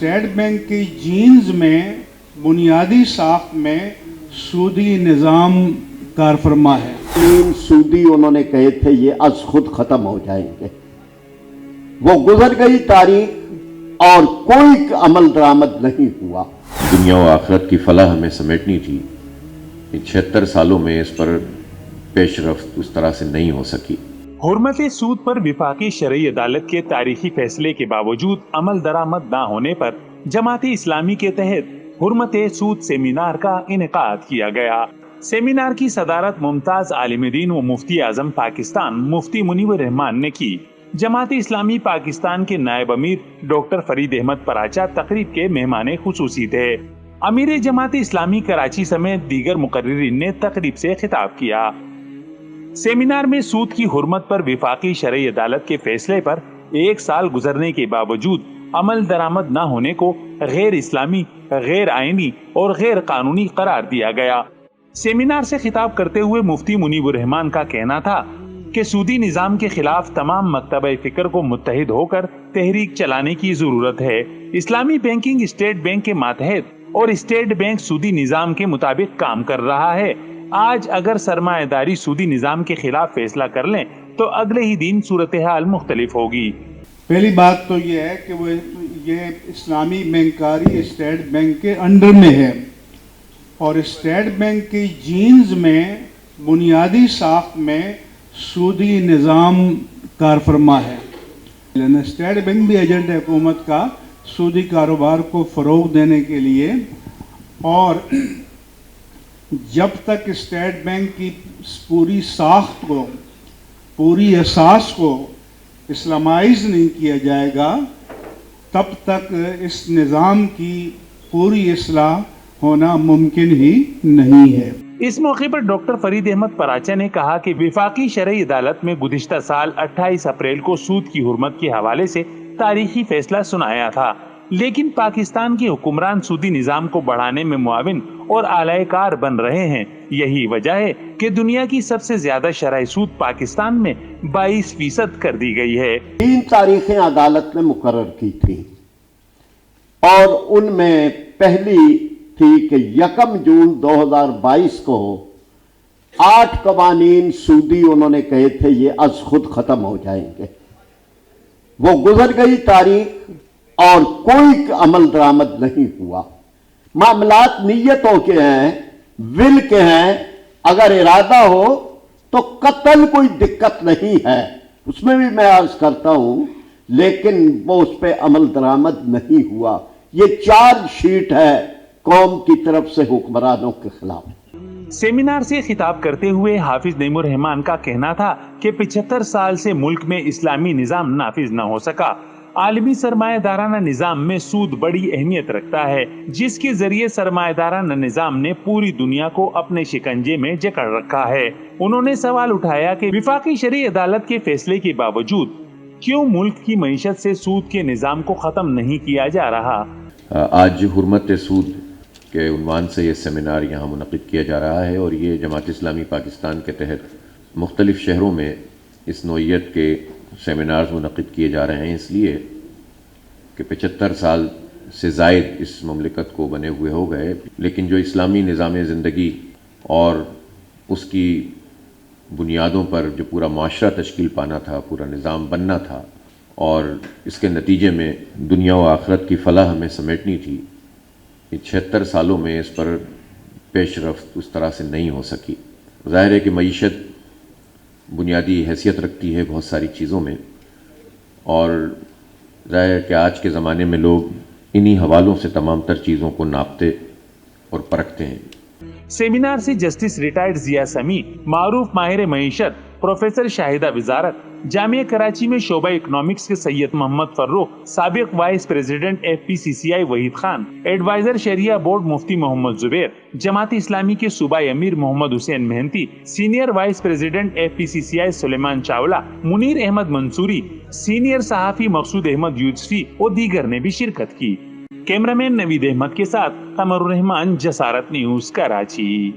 State bank کی jeans میں بنیادی ساخت میں سودی نظام کار فرما ہے. 3 سودی انہوں نے کہے تھے یہ از خود ختم ہو جائیں گے. وہ گزر گئی تاریخ اور کوئی عمل درآمد نہیں ہوا. دنیا و آخرت کی فلاح ہمیں سمیٹنی تھی. 76 سالوں میں اس پر پیش رفت اس طرح سے نہیں ہو سکی. حرمت سود پر وفاقی شرعی عدالت کے تاریخی فیصلے کے باوجود عمل درآمد نہ ہونے پر جماعت اسلامی کے تحت حرمت سود سیمینار کا انعقاد کیا گیا. سیمینار کی صدارت ممتاز عالم دین و مفتی اعظم پاکستان مفتی منیب الرحمان نے کی. جماعت اسلامی پاکستان کے نائب امیر ڈاکٹر فرید احمد پراچا تقریب کے مہمان خصوصی تھے. امیر جماعت اسلامی کراچی سمیت دیگر مقررین نے تقریب سے خطاب کیا. سیمینار میں سود کی حرمت پر وفاقی شرعی عدالت کے فیصلے پر 1 سال گزرنے کے باوجود عمل درآمد نہ ہونے کو غیر اسلامی، غیر آئینی اور غیر قانونی قرار دیا گیا. سیمینار سے خطاب کرتے ہوئے مفتی منیب الرحمان کا کہنا تھا کہ سودی نظام کے خلاف تمام مکتبہ فکر کو متحد ہو کر تحریک چلانے کی ضرورت ہے. اسلامی بینکنگ اسٹیٹ بینک کے ماتحت اور اسٹیٹ بینک سودی نظام کے مطابق کام کر رہا ہے. آج اگر سرمایہ داری سودی نظام کے خلاف فیصلہ کر لیں تو اگلے ہی دن صورتحال مختلف ہوگی. پہلی بات تو یہ ہے کہ یہ اسلامی بینکاری اسٹیٹ بینک کے انڈر میں ہے اور اسٹیٹ بینک کی جینز میں بنیادی ساخت میں سودی نظام کار فرما ہے. اسٹیٹ بینک بھی ایجنٹ ہے حکومت کا سودی کاروبار کو فروغ دینے کے لیے، اور جب تک اسٹیٹ بینک کی پوری ساخت کو، پوری اساس کو اسلامائز نہیں کیا جائے گا تب تک اس نظام کی پوری اصلاح ہونا ممکن ہی نہیں ہے. اس موقع پر ڈاکٹر فرید احمد پراچا نے کہا کہ وفاقی شرعی عدالت میں گزشتہ سال 28 اپریل کو سود کی حرمت کے حوالے سے تاریخی فیصلہ سنایا تھا، لیکن پاکستان کے حکمران سودی نظام کو بڑھانے میں معاون اور اعلی کار بن رہے ہیں. یہی وجہ ہے کہ دنیا کی سب سے زیادہ شرح سود پاکستان میں 22% کر دی گئی ہے. 3 تاریخیں عدالت نے مقرر کی تھی اور ان میں پہلی تھی کہ 1 جون 2022 کو 8 قوانین سودی انہوں نے کہے تھے یہ از خود ختم ہو جائیں گے. وہ گزر گئی تاریخ اور کوئی عمل درآمد نہیں ہوا. معاملات نیتوں کے ہیں، ول کے ہیں. اگر ارادہ ہو تو قتل کوئی دقت نہیں ہے، اس میں بھی میں عرض کرتا ہوں، لیکن وہ اس پہ عمل درآمد نہیں ہوا. یہ چارج شیٹ ہے قوم کی طرف سے حکمرانوں کے خلاف. سیمینار سے خطاب کرتے ہوئے حافظ نعیم الرحمان کا کہنا تھا کہ 75 سال سے ملک میں اسلامی نظام نافذ نہ ہو سکا. عالمی سرمایہ دارانہ نظام میں سود بڑی اہمیت رکھتا ہے، جس کے ذریعے سرمایہ دارانہ نظام نے پوری دنیا کو اپنے شکنجے میں جکڑ رکھا ہے. انہوں نے سوال اٹھایا کہ وفاقی شرعی عدالت کے فیصلے کے باوجود کیوں ملک کی معیشت سے سود کے نظام کو ختم نہیں کیا جا رہا. آج حرمت سود کے عنوان سے یہ سیمینار یہاں منعقد کیا جا رہا ہے، اور یہ جماعت اسلامی پاکستان کے تحت مختلف شہروں میں اس نوعیت کے سیمینارز منعقد کیے جا رہے ہیں، اس لیے کہ 75 سال سے زائد اس مملکت کو بنے ہوئے ہو گئے، لیکن جو اسلامی نظام زندگی اور اس کی بنیادوں پر جو پورا معاشرہ تشکیل پانا تھا، پورا نظام بننا تھا، اور اس کے نتیجے میں دنیا و آخرت کی فلاح ہمیں سمیٹنی تھی، 76 سالوں میں اس پر پیش رفت اس طرح سے نہیں ہو سکی. ظاہر ہے کہ معیشت بنیادی حیثیت رکھتی ہے بہت ساری چیزوں میں، اور ظاہر ہے کہ آج کے زمانے میں لوگ انہی حوالوں سے تمام تر چیزوں کو ناپتے اور پرکھتے ہیں. سیمینار سے جسٹس ریٹائرڈ ضیاء سمیع، معروف ماہر معیشت پروفیسر شاہدہ وزارت، جامعہ کراچی میں شعبہ اکنامکس کے سید محمد فروخ، سابق vice president FPCCI Waheed Khan, adviser شریعہ بورڈ مفتی محمد زبیر، جماعت اسلامی کے صوبائی امیر Muhammad Hussain Mehanti, senior vice president FPCCI Suleman Chawla, Munir Ahmed Mansoori, senior صحافی مقصود احمد یوسفی اور دیگر نے بھی شرکت کی. کیمرامین نوید احمد کے ساتھ قمر الرحمان، جسارت نیوز، کراچی.